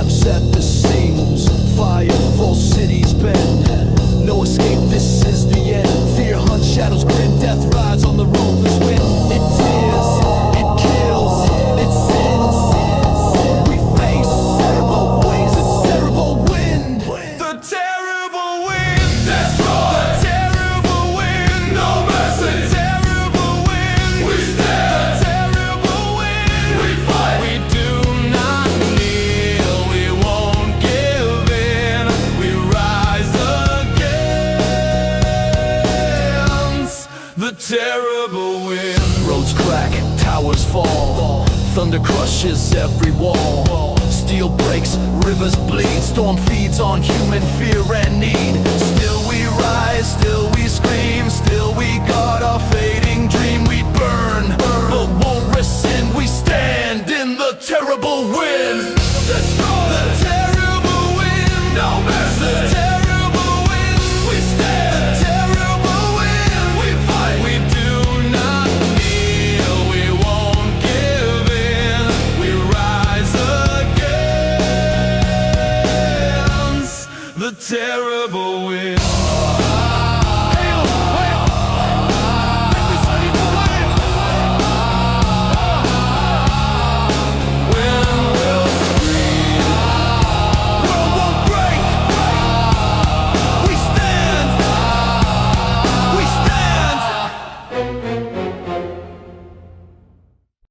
collapse at the seams. Fire, full cities bend. No escape, this is the end. Fear hunts shadows, grim death rides on the roadless wind. It tears, it kills, it sins. We face terrible ways, a terrible wind. The terrible wind, destroy. The terrible wind, no mercy. The terrible wind, we stand. The terrible wind, we fight. We do not kneel, we won't give in. We rise against the terrible wind. Roads crack, towers fall. Thunder crushes every wall. Steel breaks, rivers bleed. Storm feeds on human fear and need. Still we rise, still we scream. Still we guard our fading dream. We burn, but won't rescind. We stand in the terrible wind. Destroy. The terrible wind, no mercy. The terrible wind, we stand. The terrible wind, we fight. We do not kneel, we won't give in. We rise against the terrible wind.